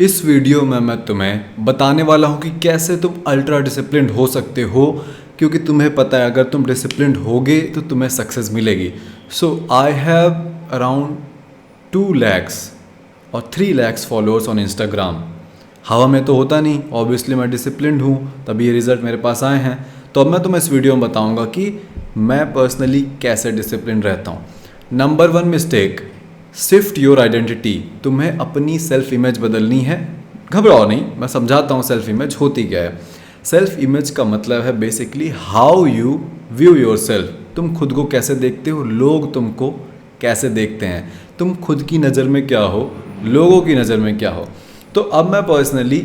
इस वीडियो में मैं तुम्हें बताने वाला हूँ कि कैसे तुम अल्ट्रा डिसिप्लिन्ड हो सकते हो, क्योंकि तुम्हें पता है अगर तुम डिसिप्लिन्ड होगे तो तुम्हें सक्सेस मिलेगी। सो आई हैव अराउंड 2 lakhs और 3 lakhs फॉलोअर्स ऑन इंस्टाग्राम। हवा में तो होता नहीं, ऑब्वियसली मैं डिसिप्लिन्ड हूँ तभी ये रिज़ल्ट मेरे पास आए हैं। तो अब मैं तुम्हें इस वीडियो में बताऊँगा कि मैं पर्सनली कैसे डिसिप्लिन रहता हूँ। Number 1 mistake, shift your identity. तुम्हें अपनी सेल्फ इमेज बदलनी है। घबराओ नहीं, मैं समझाता हूँ सेल्फ इमेज होती क्या है। सेल्फ इमेज का मतलब है basically how you view your self. तुम खुद को कैसे देखते हो, लोग तुमको कैसे देखते हैं, तुम खुद की नज़र में क्या हो, लोगों की नज़र में क्या हो। तो अब मैं पर्सनली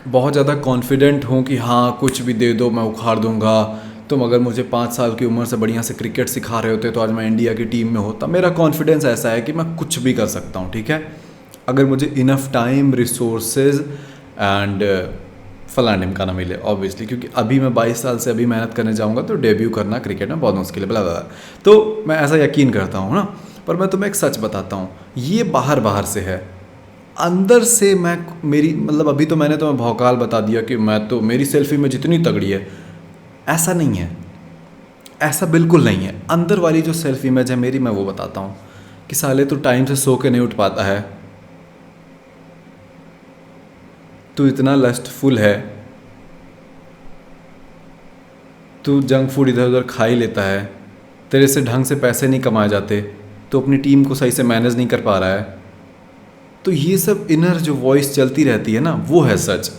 बहुत ज़्यादा कॉन्फिडेंट हूँ कि हाँ कुछ भी दे दो मैं उखाड़ दूँगा। तुम अगर मुझे 5 साल की उम्र से बढ़िया से क्रिकेट सिखा रहे होते तो आज मैं इंडिया की टीम में होता। मेरा कॉन्फिडेंस ऐसा है कि मैं कुछ भी कर सकता हूँ, ठीक है, अगर मुझे इनफ टाइम, रिसोर्सेज एंड फलां ढिमकाना मिले ऑब्वियसली। क्योंकि अभी मैं 22 साल से अभी मेहनत करने जाऊँगा तो डेब्यू करना क्रिकेट में बहुत मुश्किल है, बला बला। तो मैं ऐसा यकीन करता हूँ ना। पर मैं तुम्हें एक सच बताता हूँ, ये बाहर से है, अंदर से मैं मेरी मतलब अभी तो मैंने तुम्हें भौकाल बता दिया कि मैं तो मेरी सेल्फी में जितनी तगड़ी है, ऐसा नहीं है, ऐसा बिल्कुल नहीं है। अंदर वाली जो सेल्फ इमेज है मेरी, मैं वो बताता हूँ कि साले तू टाइम से सो के नहीं उठ पाता है, तू इतना लस्टफुल है, तू जंक फूड इधर उधर खा ही लेता है, तेरे से ढंग से पैसे नहीं कमाए जाते, तो अपनी टीम को सही से मैनेज नहीं कर पा रहा है। तो ये सब इनर जो वॉइस चलती रहती है ना, वो है सच।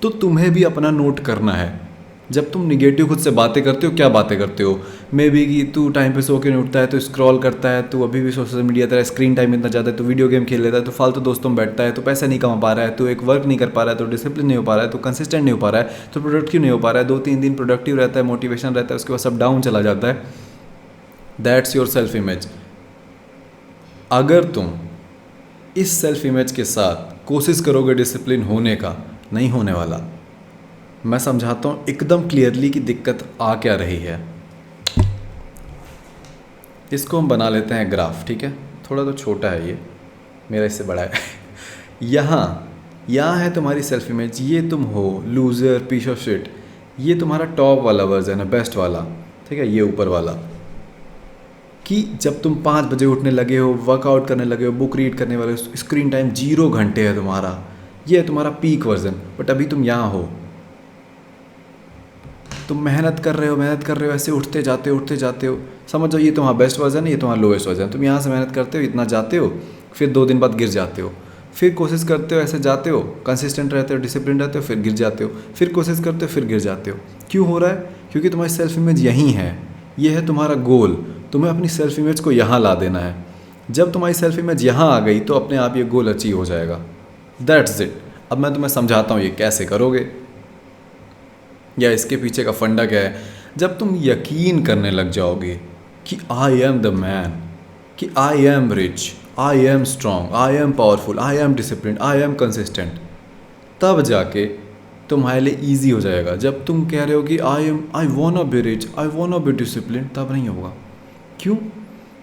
तो तुम्हें भी अपना नोट करना है। जब तुम निगेटिव खुद से बातें करते हो, क्या बातें करते हो, मे बी कि तू टाइम पे सो के नहीं उठता है, तो स्क्रॉल करता है, तू अभी भी सोशल मीडिया, तेरा स्क्रीन टाइम इतना ज़्यादा है, तो वीडियो गेम खेल लेता है, तो फालतू दोस्तों में बैठता है, तो पैसा नहीं कमा पा रहा है, तो एक वर्क नहीं कर पा रहा है, तो डिसिप्लिन नहीं हो पा रहा है, तो कंसिस्टेंट नहीं हो पा रहा है, तो प्रोडक्टिव नहीं हो पा रहा है। 2-3 दिन प्रोडक्टिव रहता है, मोटिवेशन रहता है, उसके बाद सब डाउन चला जाता है। That's your self image. अगर तुम इस सेल्फ इमेज के साथ कोशिश करोगे डिसिप्लिन होने का, नहीं होने वाला। मैं समझाता हूँ एकदम क्लियरली कि दिक्कत आ क्या रही है। इसको हम बना लेते हैं ग्राफ, ठीक है, थोड़ा तो छोटा है ये, मेरा इससे बड़ा है। यहाँ है तुम्हारी सेल्फ इमेज, ये तुम हो लूज़र, पीस ऑफ शिट। ये तुम्हारा टॉप वाला वर्जन है, बेस्ट वाला, ठीक है, ये ऊपर वाला। कि जब तुम 5 बजे उठने लगे हो, वर्कआउट करने लगे हो, बुक रीड करने वाले हो, स्क्रीन टाइम 0 घंटे है तुम्हारा, ये है तुम्हारा पीक वर्जन। बट अभी तुम यहाँ हो, तुम मेहनत कर रहे हो, ऐसे उठते जाते हो। समझ जाओ ये तुम्हारा बेस्ट वर्जन है, ये तुम्हारा लोएस्ट वर्जन है। तुम यहाँ से मेहनत करते हो, इतना जाते हो, फिर 2 दिन बाद गिर जाते हो, फिर कोशिश करते हो, ऐसे जाते हो, कंसिस्टेंट रहते हो, डिसिप्लिन रहते हो, फिर गिर जाते हो, फिर कोशिश करते हो, फिर गिर जाते हो। क्यों हो रहा है? क्योंकि तुम्हारी सेल्फ इमेज यहीं है, ये है तुम्हारा गोल। तुम्हें अपनी सेल्फ इमेज को यहाँ ला देना है। जब तुम्हारी सेल्फ इमेज यहाँ आ गई तो अपने आप ये गोल अचीव हो जाएगा। That's it. अब मैं तुम्हें समझाता हूँ ये कैसे करोगे, या इसके पीछे का फंडा क्या है। जब तुम यकीन करने लग जाओगे कि आई एम द मैन, कि I am rich, I am strong, I am powerful, I am discipline, I am consistent, तब जाके तुम्हारे लिए ईजी हो जाएगा। जब तुम कह रहे हो कि I want be rich, I want be discipline, तब नहीं होगा। क्यों?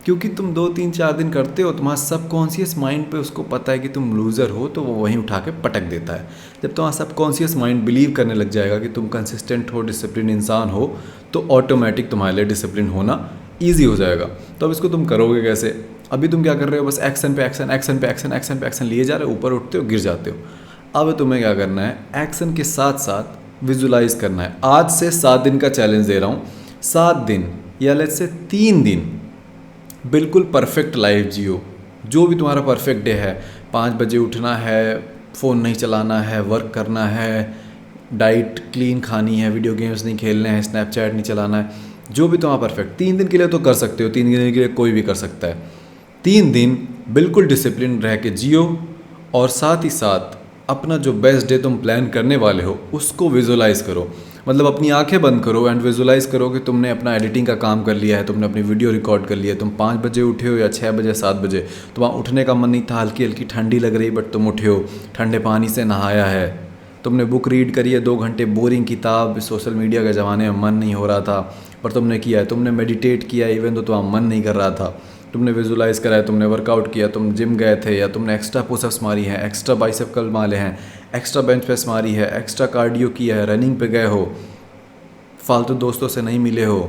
क्योंकि तुम 2-3-4 दिन करते हो, तुम्हारा सबकॉन्शियस माइंड पे उसको पता है कि तुम लूज़र हो, तो वो वहीं उठा के पटक देता है। जब तुम्हारा सबकॉन्शियस माइंड बिलीव करने लग जाएगा कि तुम कंसिस्टेंट हो, डिसिप्लिन इंसान हो, तो ऑटोमेटिक तुम्हारे लिए डिसिप्लिन होना ईजी हो जाएगा। तो अब इसको तुम करोगे कैसे? अभी तुम क्या कर रहे हो, बस एक्शन पे एक्शन, एक्शन पे एक्शन, एक्शन पे एक्शन लिए जा रहे हो, ऊपर उठते हो, गिर जाते हो। अब तुम्हें क्या करना है, एक्शन के साथ साथ विजुलाइज करना है। आज से 7 दिन का चैलेंज दे रहा हूँ। 7 दिन या लेट्स से 3 दिन बिल्कुल परफेक्ट लाइफ जियो। जो भी तुम्हारा परफेक्ट डे है, 5 बजे उठना है, फ़ोन नहीं चलाना है, वर्क करना है, डाइट क्लीन खानी है, वीडियो गेम्स नहीं खेलने हैं, स्नैपचैट नहीं चलाना है, जो भी तुम्हारा परफेक्ट 3 दिन के लिए तो कर सकते हो। 3 दिन के लिए कोई भी कर सकता है। 3 दिन बिल्कुल डिसिप्लिन रह के जियो, और साथ ही साथ अपना जो बेस्ट डे तुम प्लान करने वाले हो उसको विजुलाइज़ करो। मतलब अपनी आंखें बंद करो एंड विजुलाइज करो कि तुमने अपना एडिटिंग का काम कर लिया है, तुमने अपनी वीडियो रिकॉर्ड कर लिया है, तुम 5 बजे उठे हो या 6 बजे, 7 बजे, तुम्हारा उठने का मन नहीं था, हल्की हल्की ठंडी लग रही, बट तुम उठे हो, ठंडे पानी से नहाया है, तुमने बुक रीड करी है 2 घंटे, बोरिंग किताब, सोशल मीडिया के ज़माने में मन नहीं हो रहा था, पर तुमने किया है, तुमने मेडिटेट किया इवन तो तुम्हारा मन नहीं कर रहा था, तुमने विजुलाइज करा है, तुमने वर्कआउट किया, तुम जिम गए थे, या तुमने एक्स्ट्रा पुशअप्स मारी हैं, एक्स्ट्रा बाइसेप कर्ल मारे हैं, एक्स्ट्रा बेंच प्रेस मारी है, एक्स्ट्रा कार्डियो किया है, रनिंग पे गए हो, फालतू दोस्तों से नहीं मिले हो,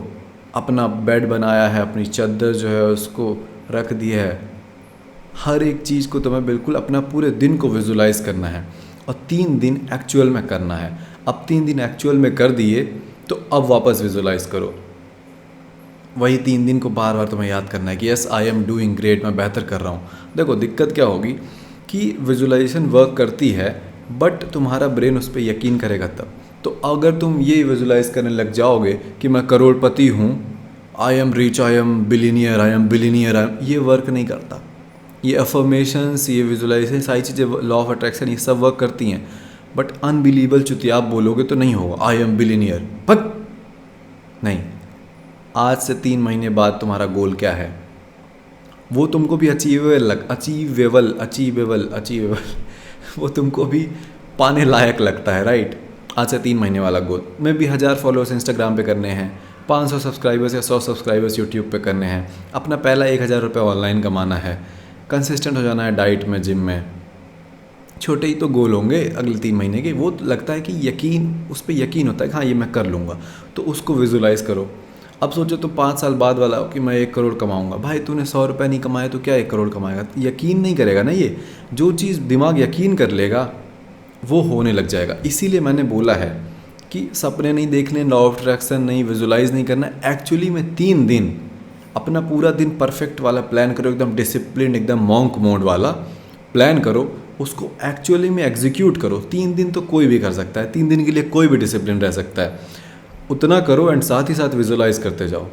अपना बेड बनाया है, अपनी चादर जो है उसको रख दी है। हर एक चीज़ को तुम्हें बिल्कुल अपना पूरे दिन को विजुलाइज करना है और 3 दिन एक्चुअल में करना है। अब 3 दिन एक्चुअल में कर दिए तो अब वापस विजुलाइज करो। वही 3 दिन को बार बार तुम्हें याद करना है कि yes I am doing great, मैं बेहतर कर रहा हूँ। देखो दिक्कत क्या होगी कि विजुलाइजेशन वर्क करती है बट तुम्हारा ब्रेन उस पर यकीन करेगा तब। तो अगर तुम ये विजुलाइज करने लग जाओगे कि मैं करोड़पति हूँ, I am rich, I am billionaire, I am billionaire, ये वर्क नहीं करता। ये अफर्मेशंस, ये विजुलाइजेशन, सारी चीज़ें, लॉ ऑफ अट्रैक्शन, ये सब वर्क करती हैं बट अनबिलीवेबल चुतिया आप बोलोगे तो नहीं होगा आई एम बिलीनियर। बट नहीं, आज से 3 महीने बाद तुम्हारा गोल क्या है वो तुमको भी अचीवेबल वो तुमको भी पाने लायक लगता है, राइट। आज से 3 महीने वाला गोल, मैं भी 1000 फॉलोअर्स इंस्टाग्राम पे करने हैं, 500 सब्सक्राइबर्स या 100 सब्सक्राइबर्स यूट्यूब पे करने हैं, अपना पहला 1000 रुपये ऑनलाइन कमाना है, कंसिस्टेंट हो जाना है डाइट में, जिम में। छोटे ही तो गोल होंगे अगले 3 महीने के, वो लगता है कि यकीन, उस पर यकीन होता है कि हाँ ये मैं कर लूँगा, तो उसको विजुलाइज़ करो। अब सोचो तो 5 साल बाद वाला हो कि मैं 1 करोड़ कमाऊंगा। भाई तूने 100 रुपये नहीं कमाए तो क्या 1 करोड़ कमाएगा? यकीन नहीं करेगा ना। ये जो चीज़ दिमाग यकीन कर लेगा वो होने लग जाएगा। इसीलिए मैंने बोला है कि सपने नहीं देखने, लॉ ऑफ अट्रैक्शन नहीं, विजुलाइज नहीं करना। एक्चुअली में 3 दिन अपना पूरा दिन परफेक्ट वाला प्लान करो, एकदम डिसिप्लिन, एकदम मॉन्क मोड वाला प्लान करो, उसको एक्चुअली में एग्जीक्यूट करो। 3 दिन तो कोई भी कर सकता है, 3 दिन के लिए कोई भी डिसिप्लिन रह सकता है। उतना करो एंड साथ ही साथ विजुलाइज करते जाओ।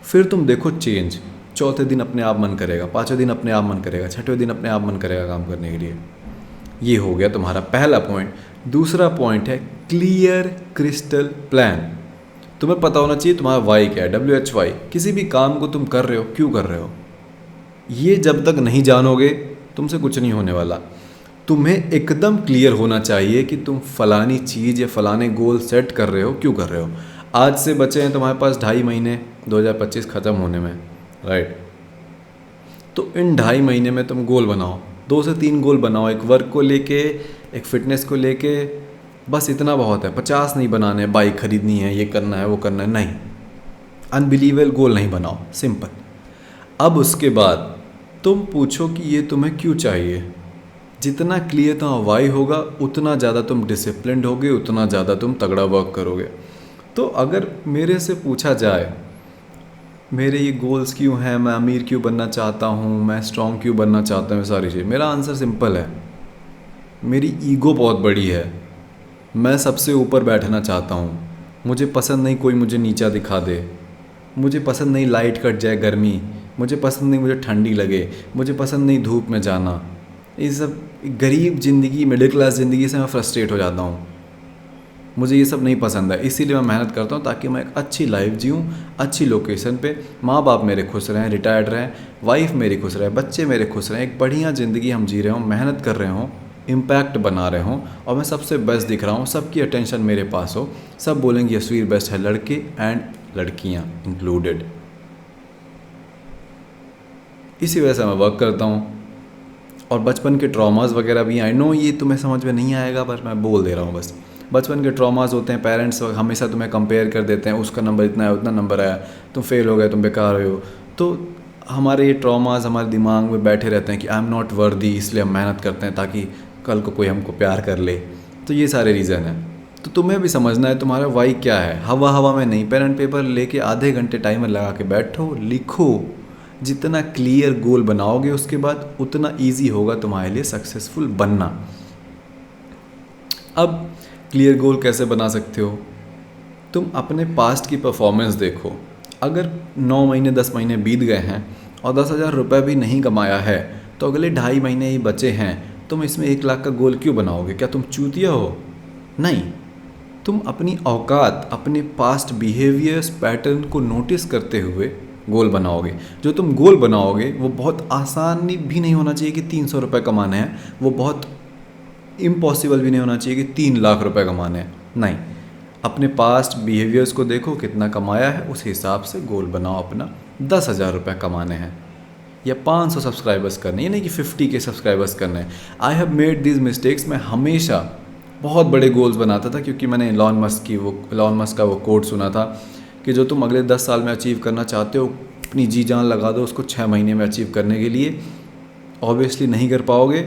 फिर तुम देखो चेंज। चौथे दिन अपने आप मन करेगा, 5वें दिन अपने आप मन करेगा, 6वें दिन अपने आप मन करेगा काम करने के लिए। ये हो गया तुम्हारा पहला पॉइंट। दूसरा पॉइंट है क्लियर क्रिस्टल प्लान। तुम्हें पता होना चाहिए तुम्हारा वाई क्या है, WHY। किसी भी काम को तुम कर रहे हो, क्यों कर रहे हो, ये जब तक नहीं जानोगे तुमसे कुछ नहीं होने वाला। तुम्हें एकदम क्लियर होना चाहिए कि तुम फलानी चीज़ या फलाने गोल सेट कर रहे हो, क्यों कर रहे हो। आज से बचे हैं तुम्हारे पास 2.5 महीने 2025 ख़त्म होने में, राइट। तो इन 2.5 महीने में तुम गोल बनाओ, 2 से 3 गोल बनाओ। एक वर्क को लेके, एक फिटनेस को लेके, बस इतना बहुत है। 50 नहीं बनाने, बाइक खरीदनी है, ये करना है, वो करना है, नहीं। अनबिलीवेबल गोल नहीं बनाओ, सिंपल। अब उसके बाद तुम पूछो कि ये तुम्हें क्यों चाहिए। जितना क्लियर तुम्हारा वाई होगा उतना ज़्यादा तुम डिसिप्लिन्ड होगे, उतना ज़्यादा तुम तगड़ा वर्क करोगे। तो अगर मेरे से पूछा जाए मेरे ये गोल्स क्यों हैं, मैं अमीर क्यों बनना चाहता हूँ, मैं स्ट्रॉन्ग क्यों बनना चाहता हूँ, सारी चीज़, मेरा आंसर सिंपल है। मेरी ईगो बहुत बड़ी है, मैं सबसे ऊपर बैठना चाहता हूँ। मुझे पसंद नहीं कोई मुझे नीचा दिखा दे, मुझे पसंद नहीं लाइट कट जाए गर्मी, मुझे पसंद नहीं मुझे ठंडी लगे, मुझे पसंद नहीं धूप में जाना। ये सब गरीब ज़िंदगी, मिडिल क्लास ज़िंदगी से मैं फ्रस्ट्रेट हो जाता हूँ। मुझे ये सब नहीं पसंद है, इसीलिए मैं मेहनत करता हूँ ताकि मैं एक अच्छी लाइफ जीऊँ, अच्छी लोकेशन पे, माँ बाप मेरे खुश रहें, रिटायर्ड रहें, वाइफ मेरी खुश रहे, बच्चे मेरे खुश रहें, एक बढ़िया ज़िंदगी हम जी रहे हों, मेहनत कर रहे हों, इम्पैक्ट बना रहे हों और मैं सबसे बेस्ट दिख रहा हूँ, सबकी अटेंशन मेरे पास हो, सब बोलेंगे यशवीर बेस्ट है, लड़के एंड लड़कियाँ इंक्लूडेड। इसी वजह से मैं वर्क करता हूँ। और बचपन के ट्रॉमास वगैरह भी, आई नो ये तुम्हें समझ में नहीं आएगा पर मैं बोल दे रहा हूँ बस। बचपन के ट्रॉमास होते हैं, पेरेंट्स हमेशा तुम्हें कंपेयर कर देते हैं, उसका नंबर इतना है, उतना नंबर आया, तुम फेल हो गए, तुम बेकार हो। तो हमारे ये ट्रॉमास हमारे दिमाग में बैठे रहते हैं कि आई एम नॉट वर्दी, इसलिए हम मेहनत करते हैं ताकि कल को कोई हमको प्यार कर ले। तो ये सारे रीज़न हैं। तो तुम्हें भी समझना है तुम्हारा वाई क्या है। हवा हवा में नहीं, पेन एंड पेपर लेके आधे घंटे टाइमर लगा के बैठो, लिखो। जितना क्लियर गोल बनाओगे उसके बाद उतना इजी होगा तुम्हारे लिए सक्सेसफुल बनना। अब क्लियर गोल कैसे बना सकते हो? तुम अपने पास्ट की परफॉर्मेंस देखो। अगर 9 महीने 10 महीने बीत गए हैं और 10,000 रुपये भी नहीं कमाया है तो अगले 2.5 महीने ही बचे हैं, तुम इसमें 1 लाख का गोल क्यों बनाओगे? क्या तुम चूतिया हो? नहीं, तुम अपनी औकात, अपने पास्ट बिहेवियर्स पैटर्न को नोटिस करते हुए गोल बनाओगे। जो तुम गोल बनाओगे वो बहुत आसानी भी नहीं होना चाहिए कि 300 रुपये कमाने हैं, वो बहुत इम्पॉसिबल भी नहीं होना चाहिए कि 3 लाख रुपए कमाने हैं। नहीं, अपने पास्ट बिहेवियर्स को देखो, कितना कमाया है, उस हिसाब से गोल बनाओ अपना। 10,000 रुपये कमाने हैं, या 500 सब्सक्राइबर्स करने, ये नहीं कि 50 के सब्सक्राइबर्स करने हैं। I have made these mistakes. मैं हमेशा बहुत बड़े गोल्स बनाता था, क्योंकि मैंने इलॉन मस्क का वो कोट सुना था कि जो तुम अगले 10 साल में अचीव करना चाहते हो, अपनी जी जान लगा दो उसको 6 महीने में अचीव करने के लिए। ऑब्वियसली नहीं कर पाओगे,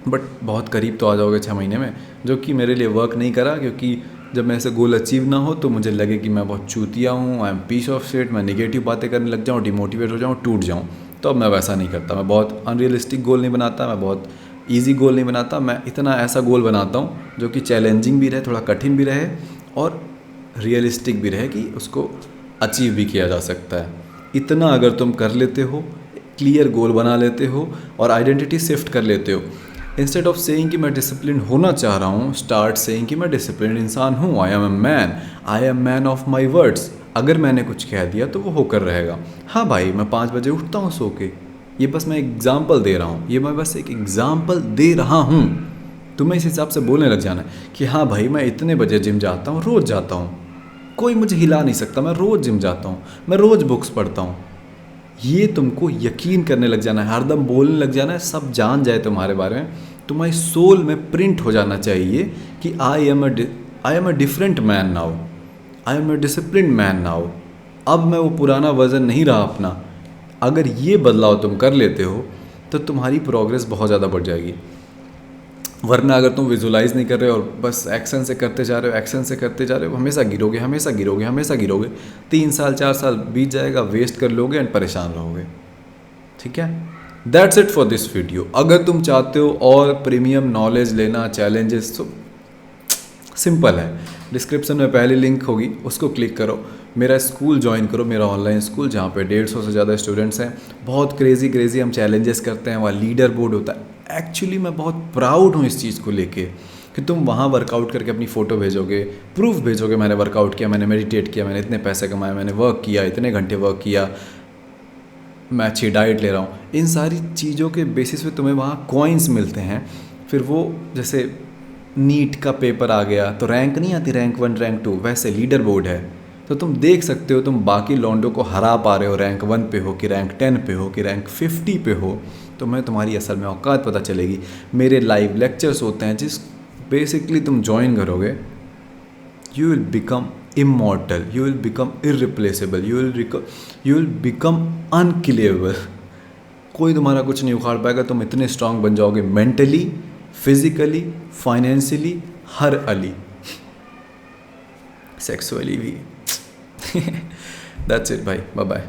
बट बहुत करीब तो आ जाओगे 6 महीने में, जो कि मेरे लिए वर्क नहीं करा। क्योंकि जब मैं ऐसे गोल अचीव ना हो तो मुझे लगे कि मैं बहुत चूतिया हूँ, I am piece of shit, मैं नेगेटिव बातें करने लग जाऊँ, डिमोटिवेट हो जाऊँ, टूट जाऊँ। तो अब मैं वैसा नहीं करता। मैं बहुत अनरियलिस्टिक गोल नहीं बनाता, मैं बहुत ईजी गोल नहीं बनाता। मैं इतना ऐसा गोल बनाता हूँ जो कि चैलेंजिंग भी रहे, थोड़ा कठिन भी रहे और रियलिस्टिक भी रहे, कि उसको अचीव भी किया जा सकता है। इतना अगर तुम कर लेते हो, क्लियर गोल बना लेते हो और आइडेंटिटी शिफ्ट कर लेते हो, इंस्टेड ऑफ सेइंग कि मैं डिसिप्लिन होना चाह रहा हूँ, स्टार्ट सेइंग कि मैं डिसिप्लिन इंसान हूँ। I am a man of my words. अगर मैंने कुछ कह दिया तो वो होकर रहेगा। हाँ भाई, मैं 5 बजे उठता हूँ सो के, ये बस मैं एग्जाम्पल दे रहा हूँ, ये मैं बस एक एग्जाम्पल दे रहा हूँ। तुम्हें इस हिसाब से बोलने लग जाना है कि हाँ भाई मैं इतने बजे जिम जाता हूँ, रोज़ जाता हूँ, कोई मुझे हिला नहीं सकता, मैं रोज़ जिम जाता हूँ, मैं रोज़ बुक्स पढ़ता हूँ। ये तुमको यकीन करने लग जाना है, हरदम बोलने लग जाना है, सब जान जाए तुम्हारे बारे में, तुम्हारी सोल में प्रिंट हो जाना चाहिए कि I am a different man now, I am a discipline man now. अब मैं वो पुराना वर्जन नहीं रहा अपना। अगर ये बदलाव तुम कर लेते हो तो तुम्हारी प्रोग्रेस बहुत ज़्यादा बढ़ जाएगी। वरना अगर तुम विजुलाइज नहीं कर रहे हो और बस एक्शन से करते जा रहे हो, एक्शन से करते जा रहे हो, हमेशा गिरोगे, हमेशा गिरोगे, हमेशा गिरोगे। 3 साल 4 साल बीत जाएगा, वेस्ट कर लोगे एंड परेशान रहोगे। ठीक है, that's it for this video. अगर तुम चाहते हो और प्रीमियम नॉलेज लेना, चैलेंजेस, तो सिंपल है, डिस्क्रिप्शन में पहली लिंक होगी, उसको क्लिक करो, मेरा स्कूल ज्वाइन करो, मेरा ऑनलाइन स्कूल जहाँ पे 150 से ज़्यादा स्टूडेंट्स हैं। बहुत क्रेज़ी हम चैलेंजेस करते हैं, वहाँ लीडर बोर्ड होता है। एक्चुअली मैं बहुत प्राउड हूँ इस चीज़ को लेके कि तुम वहाँ वर्कआउट करके अपनी फ़ोटो भेजोगे, प्रूफ भेजोगे, मैंने वर्कआउट किया, मैंने मेडिटेट किया, मैंने इतने पैसे कमाए, मैंने वर्क किया, इतने घंटे वर्क किया, मैं अच्छी डाइट ले रहा हूँ। इन सारी चीज़ों के बेसिस पे तुम्हें वहाँ कॉइन्स मिलते हैं। फिर वो जैसे नीट का पेपर आ गया तो रैंक नहीं आती, रैंक 1 रैंक 2, वैसे लीडर बोर्ड है, तो तुम देख सकते हो तुम बाकी लॉन्डो को हरा पा रहे हो, रैंक 1 पे हो कि रैंक 10 पे हो कि रैंक 50 पे हो, तो मैं तुम्हारी असल में औकात पता चलेगी। मेरे लाइव लेक्चर्स होते हैं जिस बेसिकली तुम ज्वाइन करोगे, you will become immortal, you will become irreplaceable, you will become unkillable. कोई तुम्हारा कुछ नहीं उखाड़ पाएगा। तुम इतने स्ट्रांग बन जाओगे, मेंटली, फिजिकली, फाइनेंशियली, हर अली, सेक्सुअली भी। दैट्स इट भाई, बाय बाय।